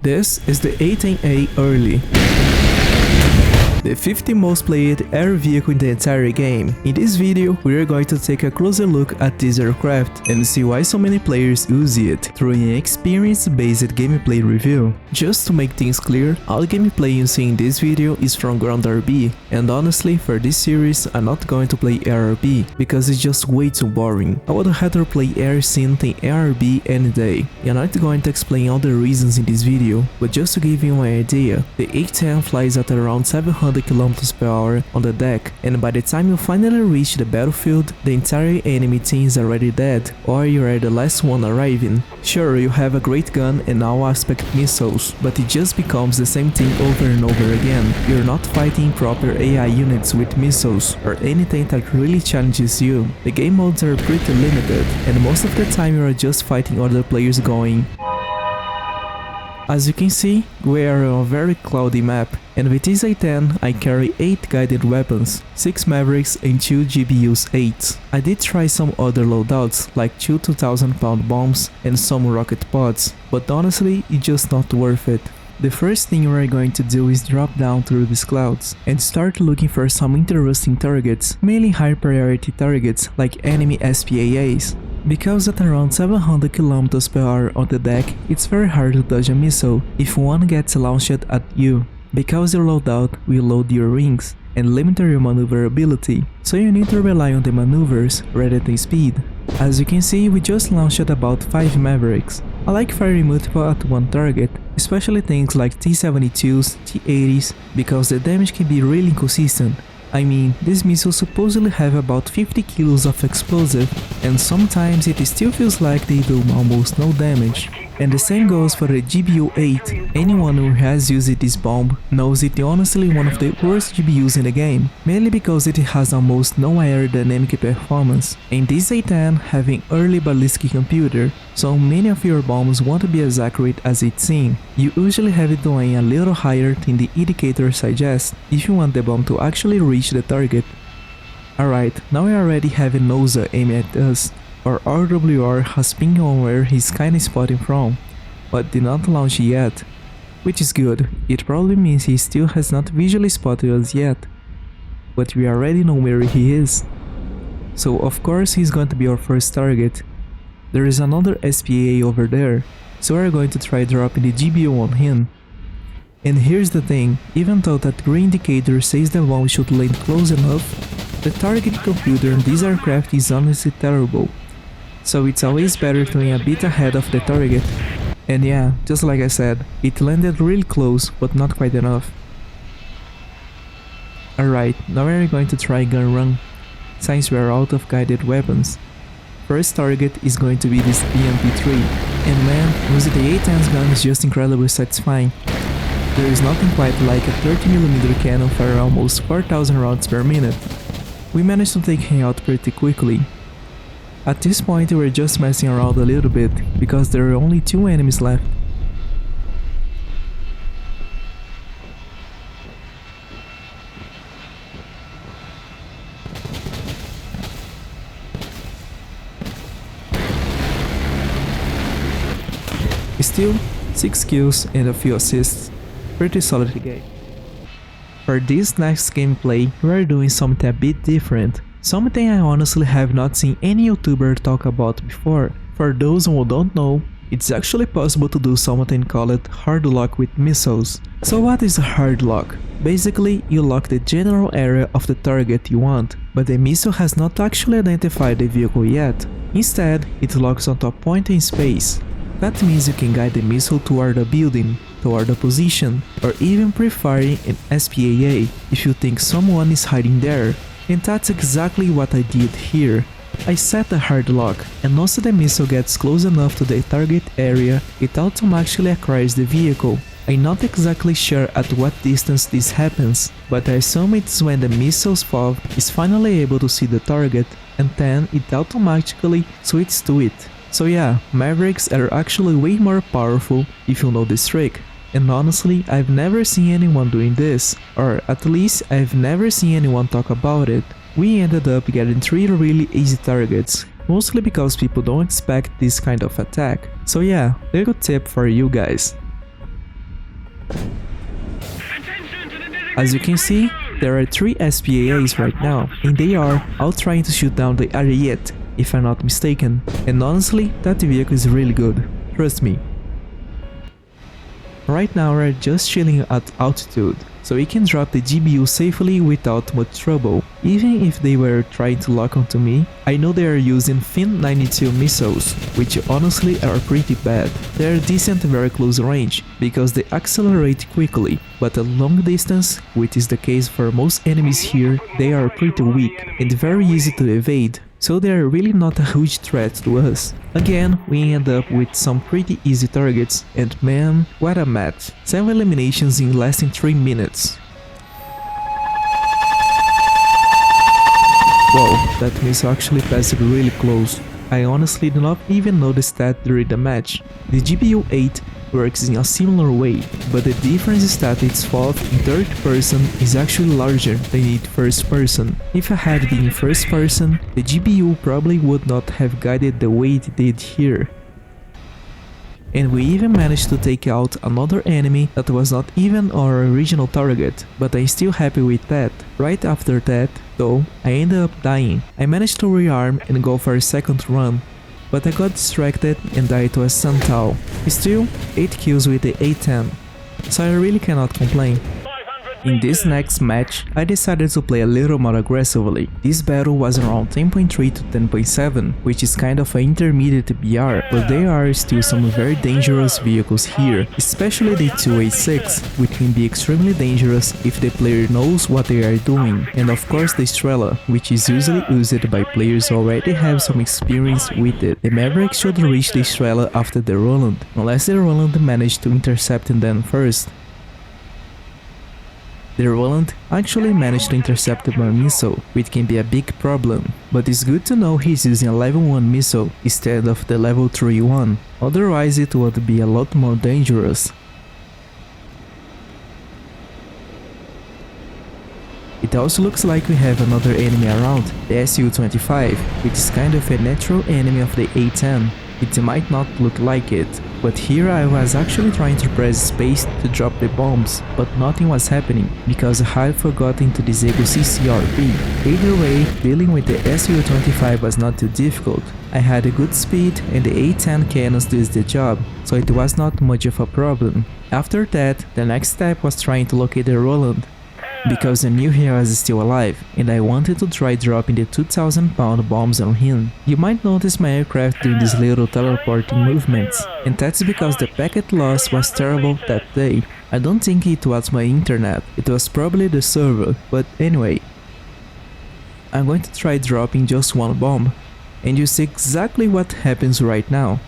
This is the A-10A Early, the 50th most played air vehicle in the entire game. In this video, we are going to take a closer look at this aircraft and see why so many players use it through an experience-based gameplay review. Just to make things clear, all the gameplay you see in this video is from Ground RB, and honestly, for this series, I'm not going to play ARB because it's just way too boring. I would rather play air sim than ARB any day. I'm not going to explain all the reasons in this video, but just to give you an idea, the A-10 flies at around 700 km/h on the deck, and by the time you finally reach the battlefield, the entire enemy team is already dead, or you are the last one arriving. Sure, you have a great gun and all aspect missiles, but it just becomes the same thing over and over again. You're not fighting proper AI units with missiles, or anything that really challenges you. The game modes are pretty limited, and most of the time you are just fighting other players going. As you can see, we are on a very cloudy map, and with this A-10 I carry 8 guided weapons, 6 Mavericks and 2 GBUs-8s. I did try some other loadouts like 2 2,000-pound bombs and some rocket pods, but honestly it's just not worth it. The first thing we are going to do is drop down through these clouds and start looking for some interesting targets, mainly high priority targets like enemy SPAAs. Because at around 700 km/h on the deck, it's very hard to dodge a missile if one gets launched at you, because your loadout will load your wings and limit your maneuverability, so you need to rely on the maneuvers rather than speed. As you can see, we just launched about 5 Mavericks. I like firing multiple at one target, especially things like T-72s, T-80s, because the damage can be really inconsistent. I mean, these missiles supposedly have about 50 kilos of explosive, and sometimes it still feels like they do almost no damage. And the same goes for the GBU-8. Anyone who has used this bomb knows it's honestly one of the worst GBUs in the game, mainly because it has almost no aerodynamic performance, and this A-10 having early ballistic computer, so many of your bombs won't be as accurate as it seems. You usually have it to aim a little higher than the indicator suggests if you want the bomb to actually reach the target. Alright, now we already have a NOSA aiming at us. Our RWR has pinged on where he's kinda spotting from, but did not launch yet, which is good. It probably means he still has not visually spotted us yet, but we already know where he is. So of course he's going to be our first target. There is another SPAA over there, so we're going to try dropping the GBU on him. And here's the thing, even though that green indicator says the bomb should land close enough, the target computer on this aircraft is honestly terrible. So it's always better to aim a bit ahead of the target. And yeah, just like I said, it landed really close, but not quite enough. Alright, now we're going to try gun run, since we are out of guided weapons. First target is going to be this BMP-3, and man, using the A-10's gun is just incredibly satisfying. There is nothing quite like a 30mm cannon fire almost 4,000 rounds per minute. We managed to take him out pretty quickly. At this point we were just messing around a little bit, because there are only 2 enemies left. Still, 6 kills and a few assists. Pretty solid game. For this next gameplay, we are doing something a bit different. Something I honestly have not seen any YouTuber talk about before. For those who don't know, it's actually possible to do something called hard lock with missiles. So what is a hard lock? Basically, you lock the general area of the target you want, but the missile has not actually identified the vehicle yet. Instead, it locks onto a point in space. That means you can guide the missile toward a building, toward a position, or even pre-firing an SPAA if you think someone is hiding there. And that's exactly what I did here. I set a hard lock, and once the missile gets close enough to the target area, it automatically acquires the vehicle. I'm not exactly sure at what distance this happens, but I assume it's when the missile's fob is finally able to see the target, and then it automatically switches to it. So yeah, Mavericks are actually way more powerful if you know this trick. And honestly, I've never seen anyone doing this, or at least I've never seen anyone talk about it. We ended up getting 3 really easy targets, mostly because people don't expect this kind of attack. So yeah, little tip for you guys. As you can see, there are 3 SPAAs right now, and they are all trying to shoot down the A-10A, if I'm not mistaken. And honestly, that vehicle is really good, trust me. Right now we're just chilling at altitude, so we can drop the GBU safely without much trouble. Even if they were trying to lock onto me, I know they are using Fin 92 missiles, which honestly are pretty bad. They are decent very close range, because they accelerate quickly, but at long distance, which is the case for most enemies here, they are pretty weak and very easy to evade. So they are really not a huge threat to us. Again, we end up with some pretty easy targets, and man, what a match. 7 eliminations in less than 3 minutes. Whoa, that missile actually passed really close. I honestly did not even notice that during the match. The GBU-8 works in a similar way, but the difference is that its fault in third person is actually larger than in first person. If I had been in first person, the GBU probably would not have guided the way it did here. And we even managed to take out another enemy that was not even our original target, but I'm still happy with that. Right after that, though, I ended up dying. I managed to rearm and go for a second run, but I got distracted and died to a Santal. Still, 8 kills with the A-10, so I really cannot complain. In this next match, I decided to play a little more aggressively. This battle was around 10.3 to 10.7, which is kind of an intermediate BR, but there are still some very dangerous vehicles here, especially the 2A6, which can be extremely dangerous if the player knows what they are doing, and of course the Strela, which is usually used by players who already have some experience with it. The Maverick should reach the Strela after the Roland, unless the Roland managed to intercept them first. The Roland actually managed to intercept my missile, which can be a big problem, but it's good to know he's using a level 1 missile instead of the level 3 one, otherwise it would be a lot more dangerous. It also looks like we have another enemy around, the Su-25, which is kind of a natural enemy of the A-10. It might not look like it, but here I was actually trying to press space to drop the bombs, but nothing was happening because I had forgotten to disable CCRP. Either way, dealing with the Su-25 was not too difficult. I had a good speed and the A-10 cannons did the job, so it was not much of a problem. After that, the next step was trying to locate the Roland, because I knew he was still alive, and I wanted to try dropping the 2,000-pound bombs on him. You might notice my aircraft doing these little teleporting movements, and that's because the packet loss was terrible that day. I don't think it was my internet, it was probably the server, but anyway. I'm going to try dropping just one bomb, and you see exactly what happens right now.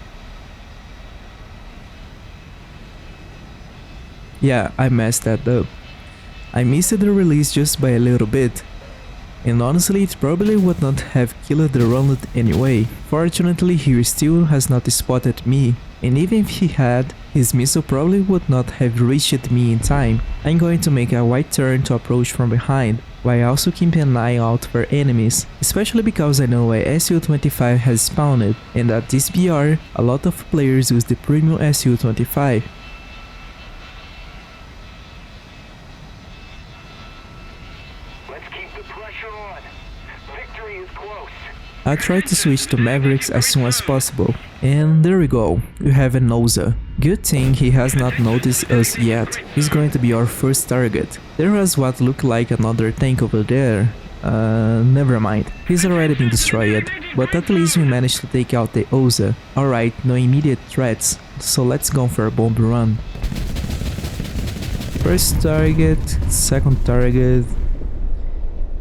Yeah, I messed that up. I missed the release just by a little bit, and honestly it probably would not have killed the Roland anyway. Fortunately he still has not spotted me, and even if he had, his missile probably would not have reached me in time. I'm going to make a wide turn to approach from behind, while also keeping an eye out for enemies, especially because I know a Su-25 has spawned, and at this BR, a lot of players use the premium Su-25. I tried to switch to Mavericks as soon as possible, and there we go, we have a Noza. Good thing he has not noticed us yet, he's going to be our first target. There was what looked like another tank over there, never mind, he's already been destroyed, but at least we managed to take out the Oza. Alright, no immediate threats, so let's go for a bomb run. First target, second target.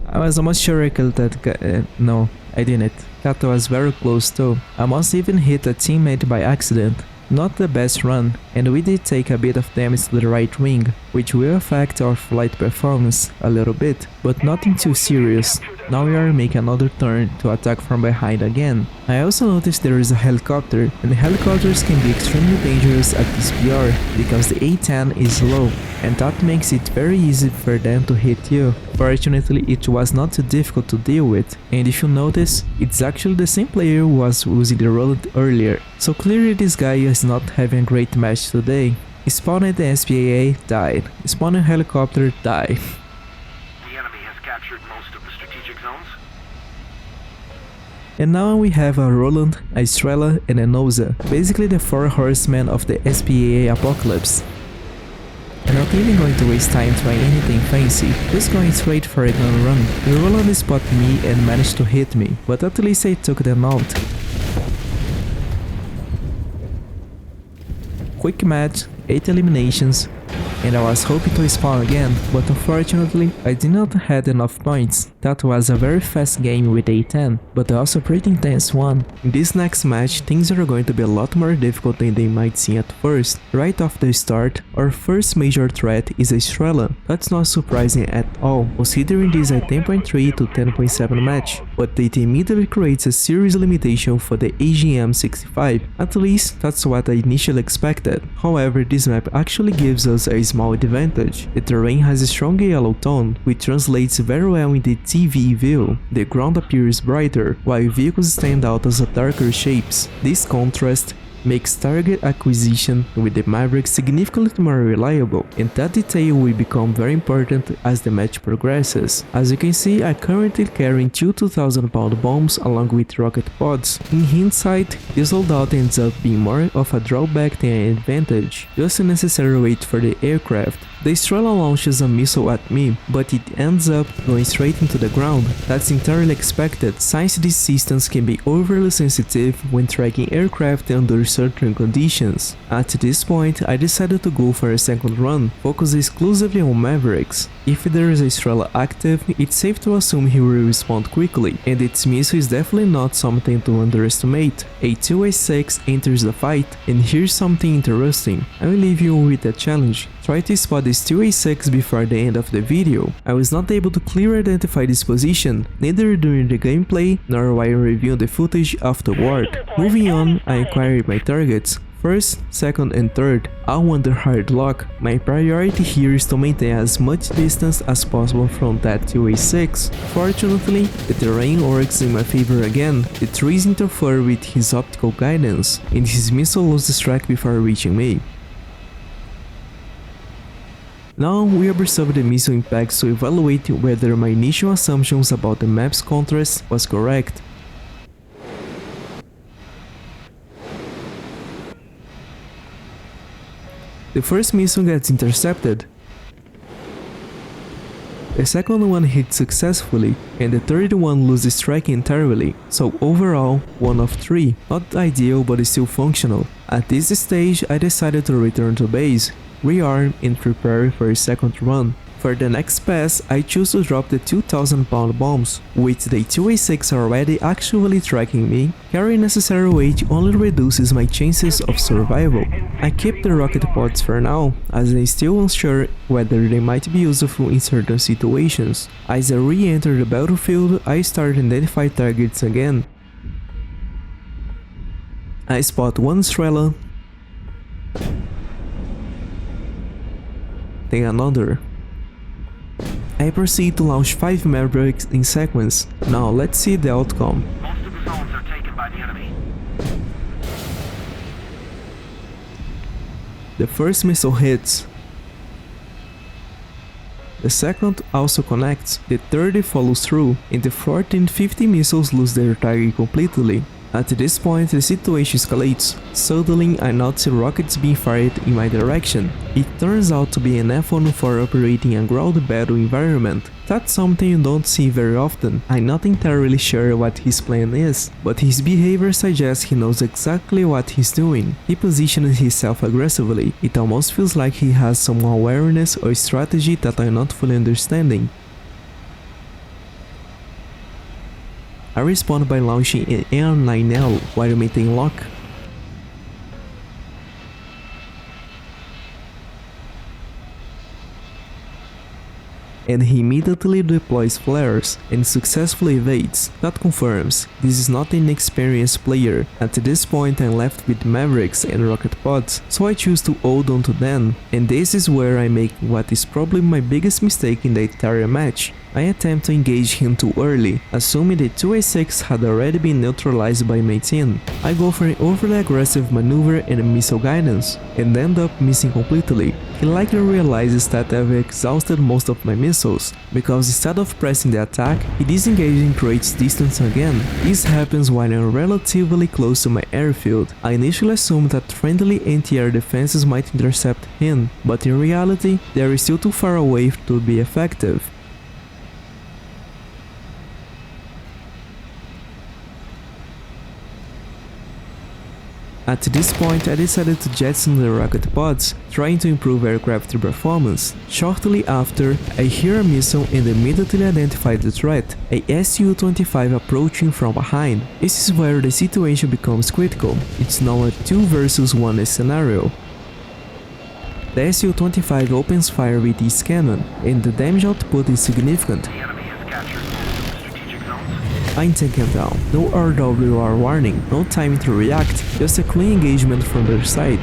I was almost sure I killed that guy, no. I didn't. That was very close though. I must even hit a teammate by accident. Not the best run, and we did take a bit of damage to the right wing, which will affect our flight performance a little bit, but nothing too serious. Now we are making another turn to attack from behind again. I also noticed there is a helicopter, and helicopters can be extremely dangerous at this BR because the A-10 is low, and that makes it very easy for them to hit you. Fortunately, it was not too difficult to deal with, and if you notice, it's actually the same player who was using the Roland earlier, so clearly this guy is not having a great match today. Spawned SPAA, died. Spawned helicopter, die. The enemy has captured most of the strategic zones. And now we have a Roland, a Estrella, and a Noza, basically the 4 horsemen of the SPAA apocalypse. I'm not even going to waste time trying anything fancy, just going straight for a gun run. The Roland spotted me and managed to hit me, but at least I took them out. Quick match, 8 eliminations, and I was hoping to spawn again, but unfortunately I did not have enough points. That was a very fast game with A-10, but also a pretty intense one. In this next match, things are going to be a lot more difficult than they might seem at first. Right off the start, our first major threat is a Estrella. That's not surprising at all, considering this a 10.3 to 10.7 match, but it immediately creates a serious limitation for the AGM-65. At least, that's what I initially expected. However, this map actually gives us a small advantage. The terrain has a strong yellow tone, which translates very well in the TV view. The ground appears brighter, while vehicles stand out as darker shapes. This contrast makes target acquisition with the Maverick significantly more reliable, and that detail will become very important as the match progresses. As you can see, I currently carrying 2 2,000-pound bombs along with rocket pods. In hindsight, this loadout ends up being more of a drawback than an advantage, just a necessary weight for the aircraft. The Estrella launches a missile at me, but it ends up going straight into the ground. That's entirely expected, since these systems can be overly sensitive when tracking aircraft under certain conditions. At this point, I decided to go for a second run, focus exclusively on Mavericks. If there is a Estrella active, it's safe to assume he will respond quickly, and its missile is definitely not something to underestimate. A 2A6 enters the fight, and here's something interesting. I will leave you with a challenge. Try to spot this 2A6 before the end of the video. I was not able to clearly identify this position, neither during the gameplay nor while reviewing the footage afterward. Moving on, I inquired my targets. First, second and third, all under hard lock. My priority here is to maintain as much distance as possible from that 2A6. Fortunately, the terrain works in my favor again. The trees interfere with his optical guidance, and his missile loses track before reaching me. Now we observe the missile impacts to evaluate whether my initial assumptions about the map's contrast was correct. The first missile gets intercepted. The second one hits successfully, and the third one loses track entirely, so overall, 1 of 3. Not ideal, but still functional. At this stage, I decided to return to base, rearm and prepare for a second run. For the next pass, I choose to drop the 2,000-pound bombs, with the 2A6 already actually tracking me. Carrying necessary weight only reduces my chances of survival. I keep the rocket pods for now, as I'm still unsure whether they might be useful in certain situations. As I re-enter the battlefield, I start to identify targets again. I spot one Estrella, then another. I proceed to launch 5 Mavericks in sequence. Now let's see the outcome. Most of the zones are taken by the enemy. The first missile hits. The second also connects, the third follows through, and the fourth and fifth missiles lose their target completely. At this point, the situation escalates. Suddenly, I notice rockets being fired in my direction. It turns out to be an F1 for operating a ground battle environment. That's something you don't see very often. I'm not entirely sure what his plan is, but his behavior suggests he knows exactly what he's doing. He positions himself aggressively. It almost feels like he has some awareness or strategy that I'm not fully understanding. I respond by launching an A-10A while maintaining lock. and he immediately deploys flares and successfully evades. That confirms this is not an inexperienced player. At this point I'm left with Mavericks and rocket pods, so I choose to hold on to them, and this is where I make what is probably my biggest mistake in the entire match. I attempt to engage him too early, assuming the 2A6 had already been neutralized by my A-10. I go for an overly aggressive maneuver and missile guidance, and end up missing completely. He likely realizes that I've exhausted most of my missiles, because instead of pressing the attack, he disengages and creates distance again. This happens while I'm relatively close to my airfield. I initially assumed that friendly anti-air defenses might intercept him, but in reality, they are still too far away to be effective. At this point, I decided to jettison the rocket pods, trying to improve aircraft performance. Shortly after, I hear a missile and immediately identify the threat, a Su-25 approaching from behind. This is where the situation becomes critical. It's now a 2 versus 1 scenario. The Su-25 opens fire with its cannon, and the damage output is significant. The enemy has captured most of the strategic zones. I'm taken down. No RWR warning, no time to react, just a clean engagement from their side.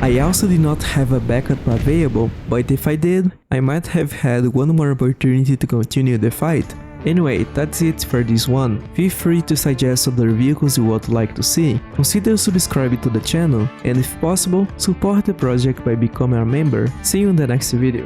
I also did not have a backup available, but if I did, I might have had one more opportunity to continue the fight. Anyway, that's it for this one. Feel free to suggest other vehicles you would like to see, consider subscribing to the channel, and if possible, support the project by becoming a member. See you in the next video.